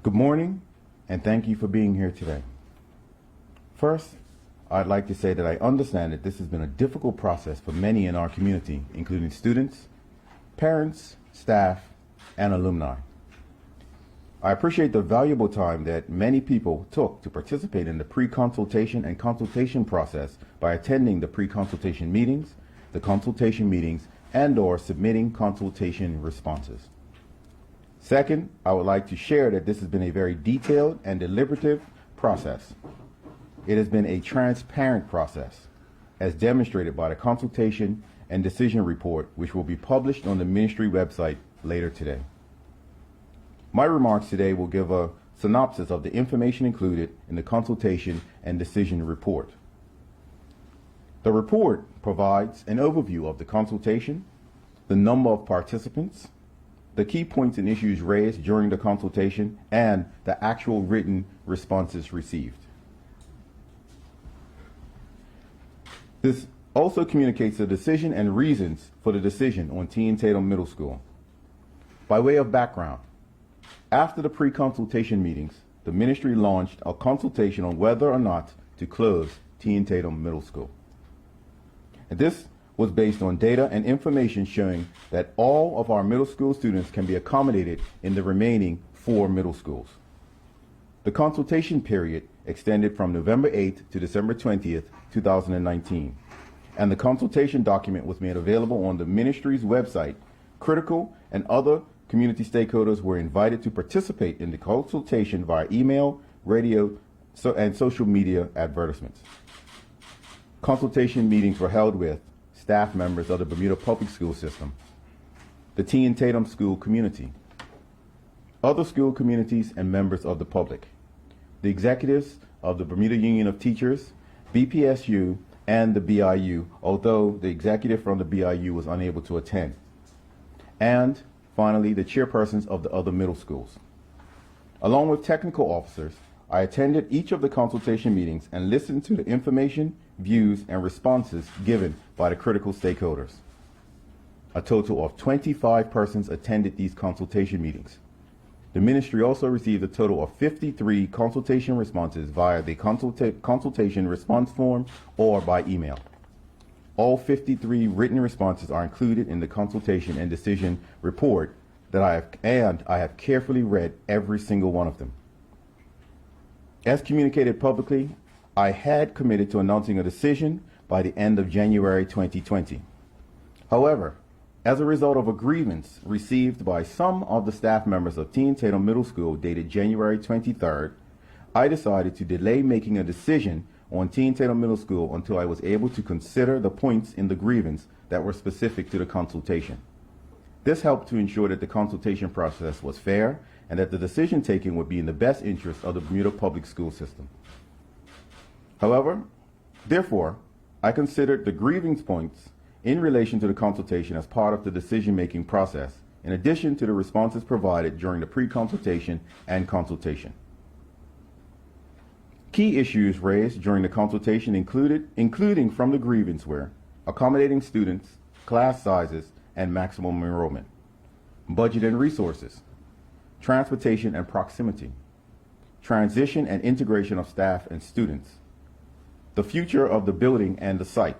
Good morning, and thank you for being here today. First, I'd like to say that I understand that this has been a difficult process for many in our community, including students, parents, staff, and alumni. I appreciate the valuable time that many people took to participate in the pre-consultation and consultation process by attending the pre-consultation meetings, the consultation meetings, and/or submitting consultation responses. Second, I would like to share that this has been a very detailed and deliberative process. It has been a transparent process, as demonstrated by the consultation and decision report, which will be published on the ministry website later today. My remarks today will give a synopsis of the information included in the consultation and decision report. The report provides an overview of the consultation, the number of participants, the key points and issues raised during the consultation, and the actual written responses received. This also communicates the decision and reasons for the decision on T. and Tatem Middle School. By way of background, after the pre-consultation meetings, the ministry launched a consultation on whether or not to close T. and Tatem Middle School. And this was based on data and information showing that all of our middle school students can be accommodated in the remaining 4 middle schools. The consultation period extended from November 8th to December 20th, 2019, and the consultation document was made available on the ministry's website. Critical and other community stakeholders were invited to participate in the consultation via email, radio, and social media advertisements. Consultation meetings were held with staff members of the Bermuda Public School System, the T. and Tatem school community, other school communities, and members of the public, the executives of the Bermuda Union of Teachers, BPSU, and the BIU, although the executive from the BIU was unable to attend, and finally, the chairpersons of the other middle schools. Along with technical officers, I attended each of the consultation meetings and listened to the information, views, and responses given by the critical stakeholders. A total of 25 persons attended these consultation meetings. The ministry also received a total of 53 consultation responses via the consultation response form or by email. All 53 written responses are included in the consultation and decision report that I have carefully read every single one of them. As communicated publicly, I had committed to announcing a decision by the end of January 2020. However, as a result of a grievance received by some of the staff members of T. and Tatem Middle School dated January 23rd, I decided to delay making a decision on T. and Tatem Middle School until I was able to consider the points in the grievance that were specific to the consultation. This helped to ensure that the consultation process was fair and that the decision taken would be in the best interest of the Bermuda Public School System. Therefore, I considered the grievance points in relation to the consultation as part of the decision-making process, in addition to the responses provided during the pre-consultation and consultation. Key issues raised during the consultation including from the grievance were accommodating students, class sizes, and maximum enrollment, budget and resources, transportation and proximity, transition and integration of staff and students, the future of the building and the site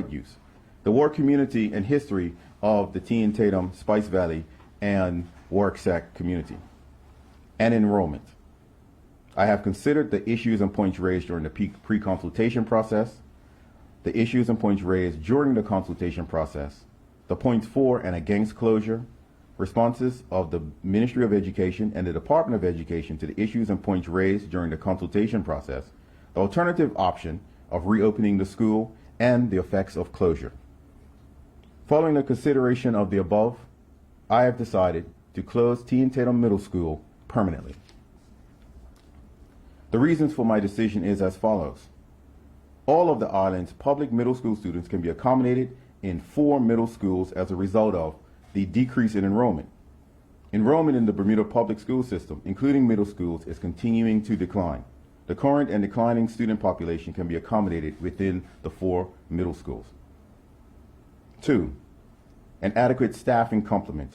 use, the war community and history of the T. and Tatem, Spice Valley, and Worksec community, and enrollment. I have considered the issues and points raised during the pre-consultation process, the issues and points raised during the consultation process, the points for and against closure, responses of the Ministry of Education and the Department of Education to the issues and points raised during the consultation process, the alternative option of reopening the school, and the effects of closure. Following the consideration of the above, I have decided to close T. and Tatem Middle School permanently. The reasons for my decision is as follows. All of the island's public middle school students can be accommodated in 4 middle schools as a result of the decrease in enrollment. Enrollment in the Bermuda Public School System, including middle schools, is continuing to decline. The current and declining student population can be accommodated within the 4 middle schools. 2, an adequate staffing complement.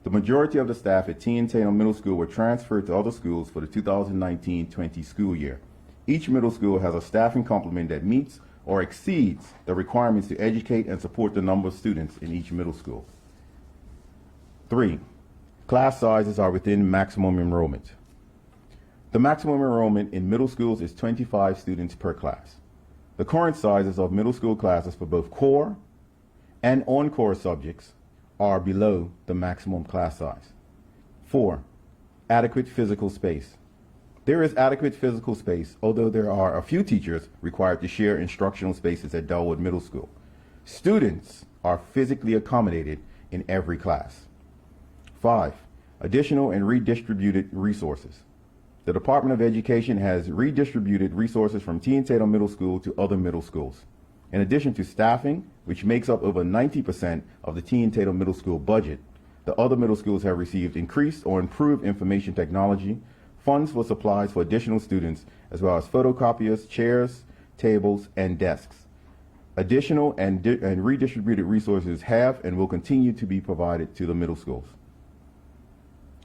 The majority of the staff at T and Tatum Middle School were transferred to other schools for the 2019-20 school year. Each middle school has a staffing complement that meets or exceeds the requirements to educate and support the number of students in each middle school. 3. Class sizes are within maximum enrollment. The maximum enrollment in middle schools is 25 students per class. The current sizes of middle school classes for both core and on-core subjects are below the maximum class size. 4. Adequate physical space. There is adequate physical space, although there are a few teachers required to share instructional spaces at Dellwood Middle School. Students are physically accommodated in every class. 5. Additional and redistributed resources. The Department of Education has redistributed resources from T and Tatum Middle School to other middle schools. In addition to staffing, which makes up over 90% of the T and Tatum Middle School budget, the other middle schools have received increased or improved information technology, funds for supplies for additional students, as well as photocopiers, chairs, tables, and desks. Additional and redistributed resources have and will continue to be provided to the middle schools.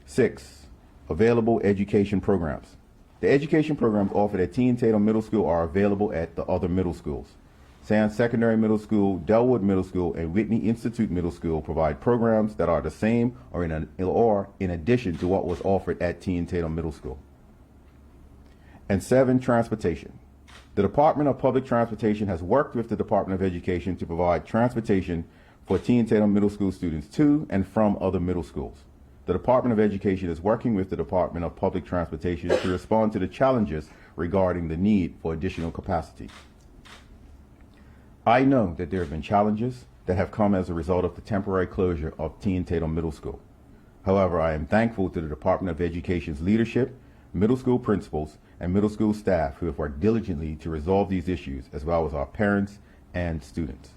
6. Available education programs. The education programs offered at T and Tatum Middle School are available at the other middle schools. Sands Secondary Middle School, Dellwood Middle School, and Whitney Institute Middle School provide programs that are the same or in addition to what was offered at T and Tatum Middle School. And 7, transportation. The Department of Public Transportation has worked with the Department of Education to provide transportation for T and Tatum Middle School students to and from other middle schools. The Department of Education is working with the Department of Public Transportation to respond to the challenges regarding the need for additional capacity. I know that there have been challenges that have come as a result of the temporary closure of T and Tatum Middle School. However, I am thankful to the Department of Education's leadership, middle school principals, and middle school staff who have worked diligently to resolve these issues, as well as our parents and students.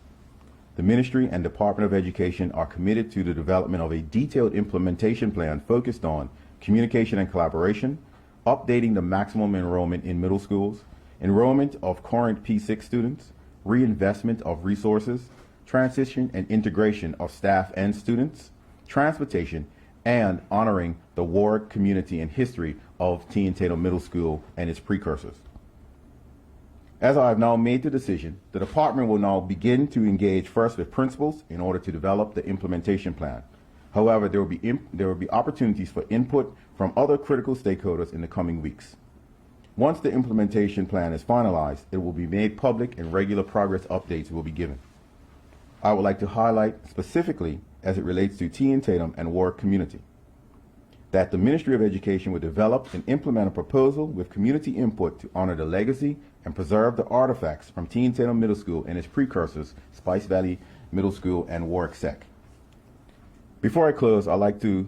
The Ministry and Department of Education are committed to the development of a detailed implementation plan focused on communication and collaboration, updating the maximum enrollment in middle schools, enrollment of current P6 students, reinvestment of resources, transition and integration of staff and students, transportation, and honoring the Warwick community and history of T and Tatum Middle School and its precursors. As I have now made the decision, the department will now begin to engage first with principals in order to develop the implementation plan. However, there will be opportunities for input from other critical stakeholders in the coming weeks. Once the implementation plan is finalized, it will be made public and regular progress updates will be given. I would like to highlight specifically, as it relates to T and Tatum and Warwick community, that the Ministry of Education will develop and implement a proposal with community input to honor the legacy and preserve the artifacts from T and Tatum Middle School and its precursors, Spice Valley Middle School and Warwick Sec. Before I close, I'd like to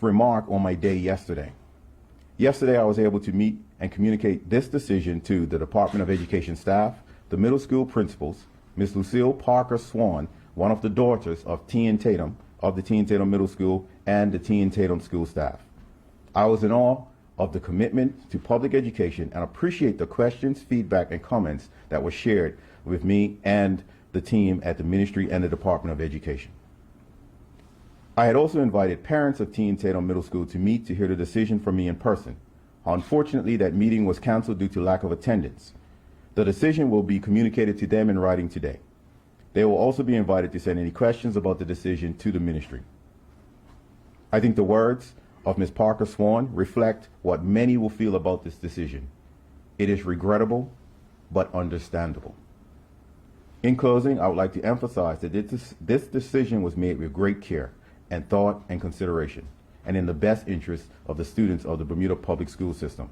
remark on my day yesterday. Yesterday, I was able to meet and communicate this decision to the Department of Education staff, the middle school principals, Ms. Lucille Parker Swan, one of the daughters of T and Tatum, of the T and Tatum Middle School, and the T and Tatum school staff. I was in awe of the commitment to public education and appreciate the questions, feedback, and comments that were shared with me and the team at the Ministry and the Department of Education. I had also invited parents of T and Tatum Middle School to meet to hear the decision from me in person. Unfortunately, that meeting was canceled due to lack of attendance. The decision will be communicated to them in writing today. They will also be invited to send any questions about the decision to the ministry. I think the words of Ms. Parker Swan reflect what many will feel about this decision. It is regrettable, but understandable. In closing, I would like to emphasize that this decision was made with great care and thought and consideration, and in the best interest of the students of the Bermuda Public School System.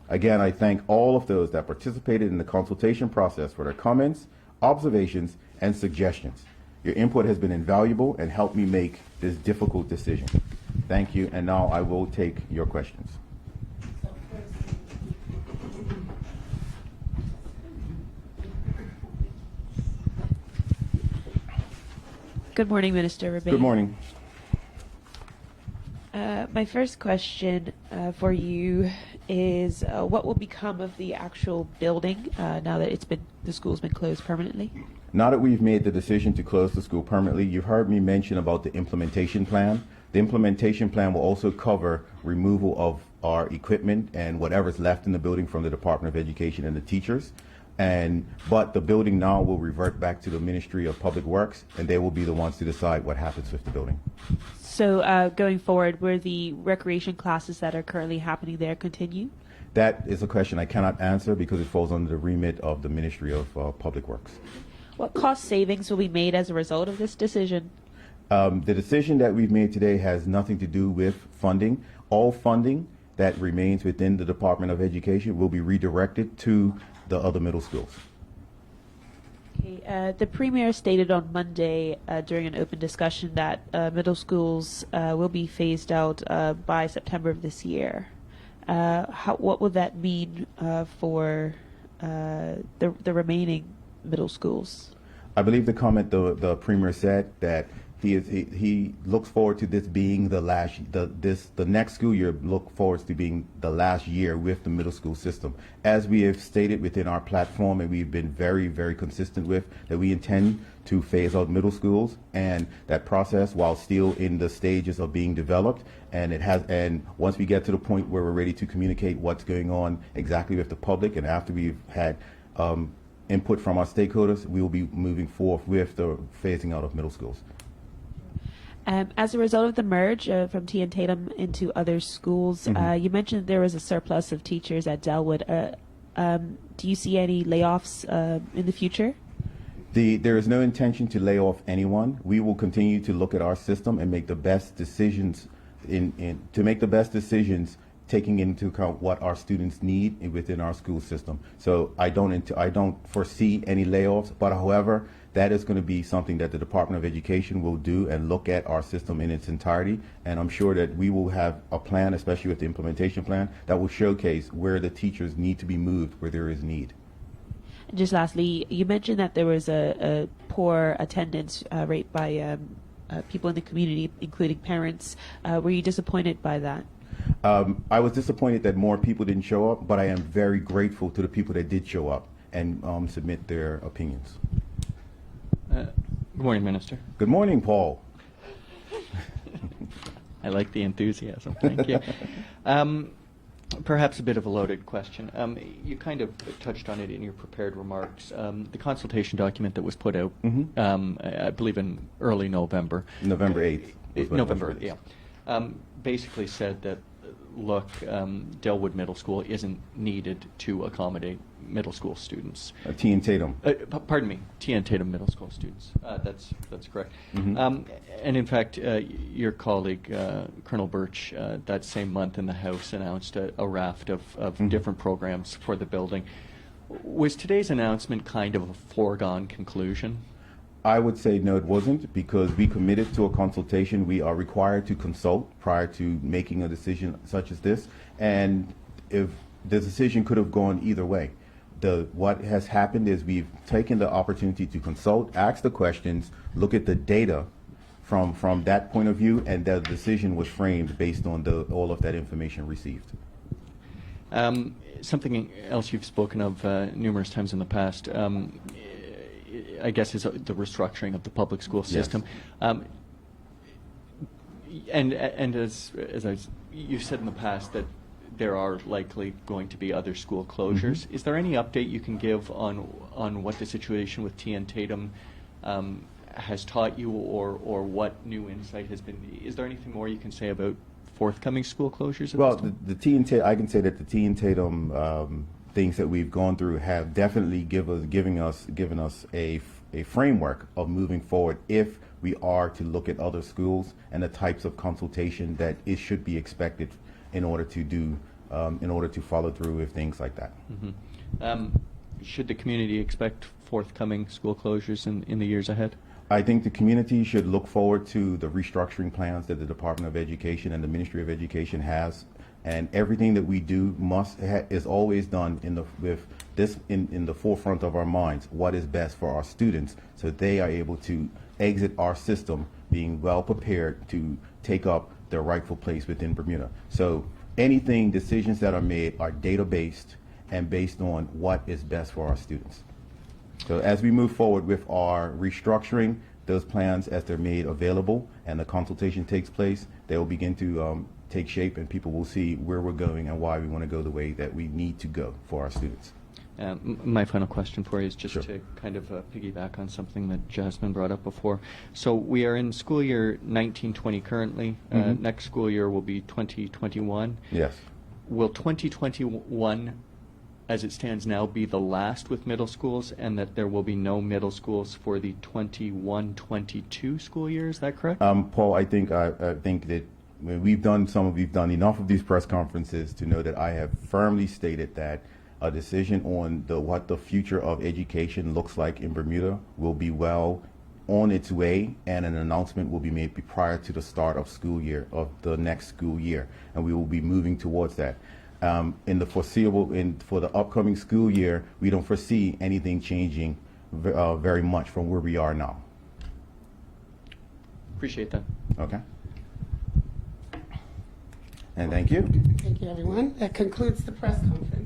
Again, I thank all of those that participated in the consultation process for their comments, observations, and suggestions. Your input has been invaluable and helped me make this difficult decision. Thank you, and now I will take your questions. Good morning, Minister Rebay. Good morning. My first question for you is what will become of the actual building now that the school's been closed permanently? Now that we've made the decision to close the school permanently, you've heard me mention about the implementation plan. The implementation plan will also cover removal of our equipment and whatever's left in the building from the Department of Education and the teachers. But the building now will revert back to the Ministry of Public Works, and they will be the ones to decide what happens with the building. So going forward, will the recreation classes that are currently happening there continue? That is a question I cannot answer because it falls under the remit of the Ministry of Public Works. What cost savings will be made as a result of this decision? The decision that we've made today has nothing to do with funding. All funding that remains within the Department of Education will be redirected to the other middle schools. Okay, the Premier stated on Monday during an open discussion that middle schools will be phased out by September of this year. What would that mean for the remaining middle schools? I believe the comment the Premier said that he looks forward to this being the next school year look forward to being the last year with the middle school system. As we have stated within our platform, and we've been very, very consistent with, that we intend to phase out middle schools, and that process, while still in the stages of being developed, and once we get to the point where we're ready to communicate what's going on exactly with the public, and after we've had input from our stakeholders, we will be moving forth with the phasing out of middle schools. As a result of the merge from T and Tatem into other schools, you mentioned there was a surplus of teachers at Delwood. Do you see any layoffs in the future? There is no intention to lay off anyone. We will continue to look at our system and make the best decisions taking into account what our students need within our school system. So I don't foresee any layoffs, but however, that is going to be something that the Department of Education will do and look at our system in its entirety. And I'm sure that we will have a plan, especially with the implementation plan, that will showcase where the teachers need to be moved, where there is need. And just lastly, you mentioned that there was a poor attendance rate by people in the community, including parents. Were you disappointed by that? I was disappointed that more people didn't show up, but I am very grateful to the people that did show up and submit their opinions. Good morning, Minister. Good morning, Paul. I like the enthusiasm. Thank you. Perhaps a bit of a loaded question. You kind of touched on it in your prepared remarks. The consultation document that was put out, I believe in early November. November 8th. November, yeah. Basically said that, look, Delwood Middle School isn't needed to accommodate middle school students. T and Tatem. Pardon me, T and Tatem middle school students. That's correct. And in fact, your colleague, Colonel Birch, that same month in the House announced a raft of different programs for the building. Was today's announcement kind of a foregone conclusion? I would say no, it wasn't, because we committed to a consultation. We are required to consult prior to making a decision such as this, and if the decision could have gone either way. What has happened is we've taken the opportunity to consult, ask the questions, look at the data from that point of view, and the decision was framed based on all of that information received. Something else you've spoken of numerous times in the past, I guess, is the restructuring of the public school system. Yes. And as you've said in the past that there are likely going to be other school closures. Is there any update you can give on what the situation with T and Tatem has taught you, or what new insight has been? Is there anything more you can say about forthcoming school closures? Well, the T and Tatem, I can say that the T and Tatem things that we've gone through have definitely given us a framework of moving forward if we are to look at other schools and the types of consultation that it should be expected in order to follow through with things like that. Should the community expect forthcoming school closures in the years ahead? I think the community should look forward to the restructuring plans that the Department of Education and the Ministry of Education has, and everything that we do is always done with this in the forefront of our minds. What is best for our students, so they are able to exit our system being well prepared to take up their rightful place within Bermuda. So decisions that are made are data-based and based on what is best for our students. So as we move forward with our restructuring, those plans, as they're made available and the consultation takes place, they will begin to take shape, and people will see where we're going and why we want to go the way that we need to go for our students. My final question for you is just Sure. to kind of piggyback on something that Jasmine brought up before. So we are in school year 1920 currently. Mhm. Next school year will be 2021. Yes. Will 2021, as it stands now, be the last with middle schools, and that there will be no middle schools for the 21-22 school year? Is that correct? Paul, I think that when we've done enough of these press conferences to know that I have firmly stated that a decision on what the future of education looks like in Bermuda will be well on its way, and an announcement will be made prior to the start of the next school year, and we will be moving towards that. In the foreseeable, for the upcoming school year, we don't foresee anything changing very much from where we are now. Appreciate that. Okay. And thank you. Thank you, everyone. That concludes the press conference.